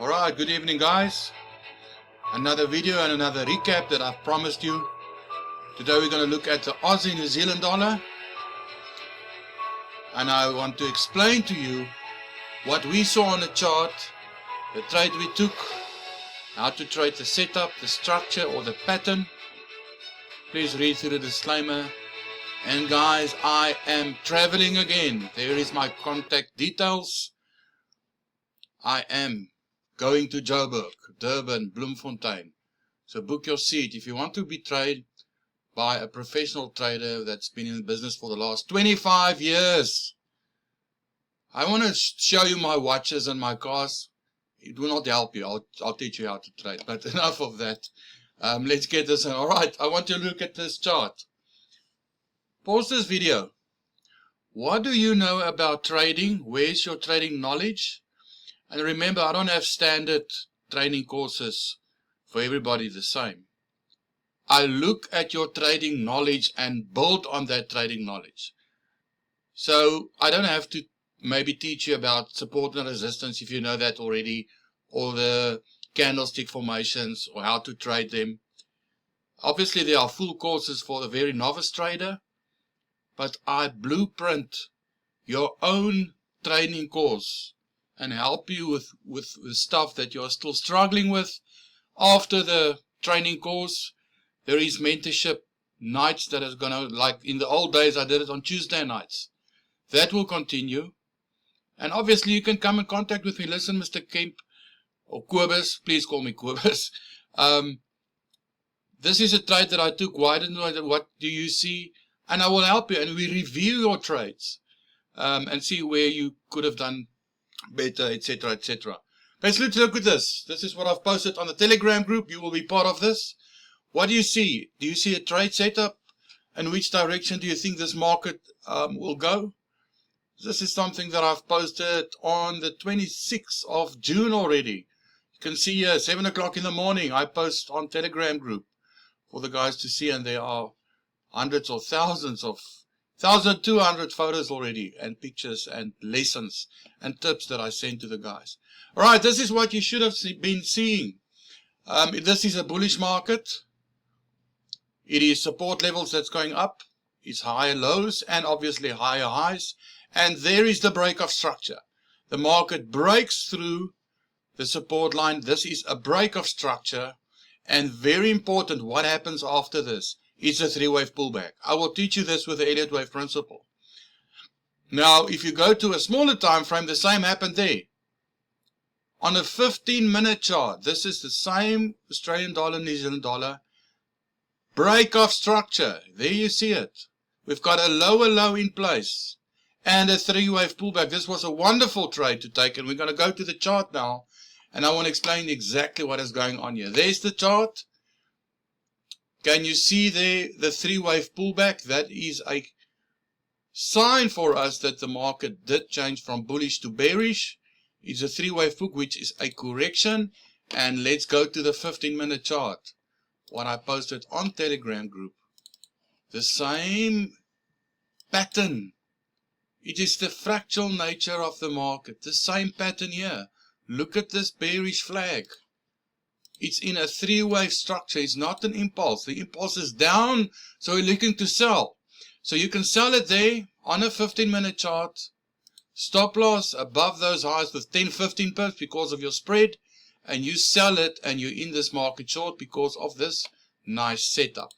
Alright, good evening guys. Another video and another recap that I've promised you. Today we're going to look at the Aussie New Zealand dollar. And I want to explain to you what we saw on the chart, the trade we took, how to trade the setup, the structure or the pattern. Please read through the disclaimer. And guys, I am traveling again. There is my contact details. I am going to Joburg, Durban, Bloemfontein. So book your seat. If you want to be traded by a professional trader that's been in business for the last 25 years. I want to show you my watches and my cars. It will not help you. I'll teach you how to trade. But enough of that. Let's get this in. Alright, I want you to look at this chart. Pause this video. What do you know about trading? Where's your trading knowledge? And remember, I don't have standard training courses for everybody the same. I look at your trading knowledge and build on that trading knowledge. So I don't have to maybe teach you about support and resistance if you know that already, or the candlestick formations or how to trade them. Obviously there are full courses for the very novice trader, but I blueprint your own training course and help you with stuff that you're still struggling with. After the training course, there is mentorship nights that is gonna, like in the old days I did it on Tuesday nights. That will continue. And obviously you can come in contact with me. Listen, Mr. Kemp, or Kobus, please call me Kobus. This is a trade that I took. Why didn't I? What do you see? And I will help you, and we review your trades and see where you could have done better, etc., etc. Let's look at this. This is what I've posted on the Telegram group. You will be part of this. What do you see? Do you see a trade setup? And which direction do you think this market will go? This is something that I've posted on the 26th of June already. You can see here, 7 o'clock in the morning, I post on Telegram group for the guys to see, and there are hundreds or thousands of 1,200 photos already, and pictures and lessons and tips that I send to the guys. Alright, this is what you should have been seeing. This is a bullish market. It is support levels that's going up. It's higher lows and obviously higher highs. And there is the break of structure. The market breaks through the support line. This is a break of structure. And very important, what happens after this? It's a three-wave pullback. I will teach you this with the Elliott wave principle. Now, if you go to a smaller time frame, the same happened there. On a 15-minute chart, this is the same Australian dollar, New Zealand dollar. Break of structure. There you see it. We've got a lower low in place and a three-wave pullback. This was a wonderful trade to take, and we're going to go to the chart now, and I want to explain exactly what is going on here. There's the chart. Can you see there the three-wave pullback? That is a sign for us that the market did change from bullish to bearish. It's a three-wave pullback, which is a correction. And let's go to the 15-minute chart. What I posted on Telegram group. The same pattern. It is the fractal nature of the market. The same pattern here. Look at this bearish flag. It's in a three-wave structure. It's not an impulse. The impulse is down, so we're looking to sell. So you can sell it there on a 15-minute chart. Stop loss above those highs with 10, 15 pips because of your spread. And you sell it, and you're in this market short because of this nice setup.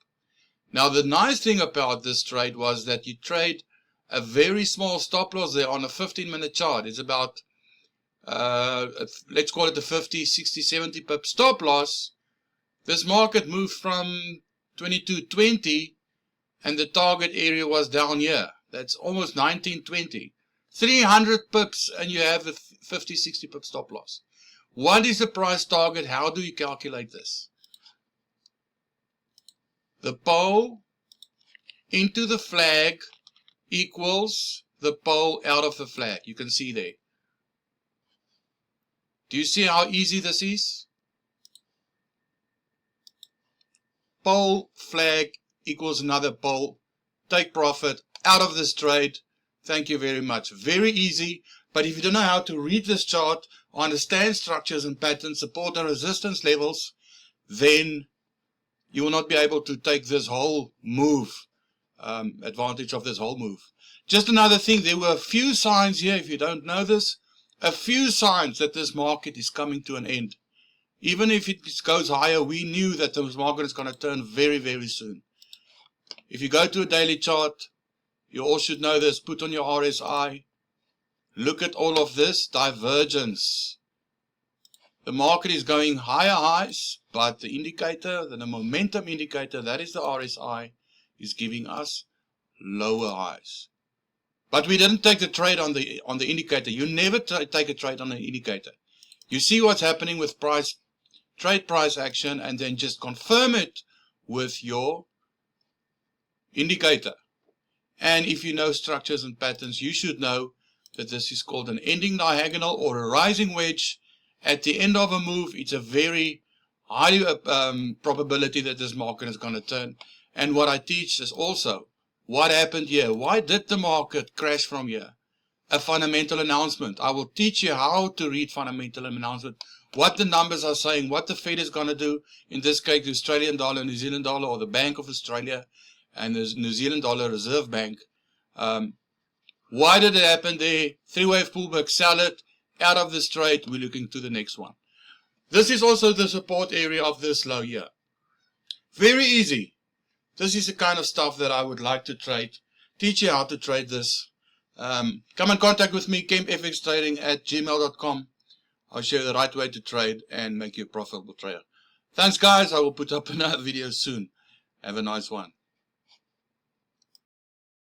Now, the nice thing about this trade was that you trade a very small stop loss there on a 15-minute chart. It's about let's call it a 50, 60, 70 pip stop loss. This market moved from 22.20 and the target area was down here. That's almost 19.20. 300 pips and you have a 50, 60 pip stop loss. What is the price target? How do you calculate this? The pole into the flag equals the pole out of the flag. You can see there. Do you see how easy this is? Pole, flag equals another pole. Take profit out of this trade. Thank you very much. Very easy. But if you don't know how to read this chart understand structures and patterns, support and resistance levels, then you will not be able to take this whole move, advantage of this whole move. Just another thing, there were a few signs here, if you don't know this, a few signs that this market is coming to an end. Even if it goes higher, we knew that this market is going to turn very, very soon. If you go to a daily chart, you all should know this, put on your RSI, look at all of this divergence. The market is going higher highs, but the indicator, the momentum indicator, that is the RSI, is giving us lower highs. But we didn't take the trade on the indicator. You never take a trade on an indicator. You see what's happening with trade price action, and then just confirm it with your indicator. And if you know structures and patterns, you should know that this is called an ending diagonal or a rising wedge. At the end of a move, it's a very high probability that this market is going to turn. And what I teach is also what happened here. Why did the market crash from here? A fundamental announcement. I will teach you how to read fundamental announcement, what the numbers are saying, what the Fed is going to do, in this case the Australian dollar, New Zealand dollar, or the Bank of Australia and the New Zealand dollar Reserve Bank. Why did it happen there? Three-wave pullback, sell it, out of this trade, we're looking to the next one. This is also the support area of this low here. Very easy. This is the kind of stuff that I would like to trade. Teach you how to trade this. Come in contact with me, kempfxtrading@gmail.com. I'll show you the right way to trade and make you a profitable trader. Thanks guys, I will put up another video soon. Have a nice one.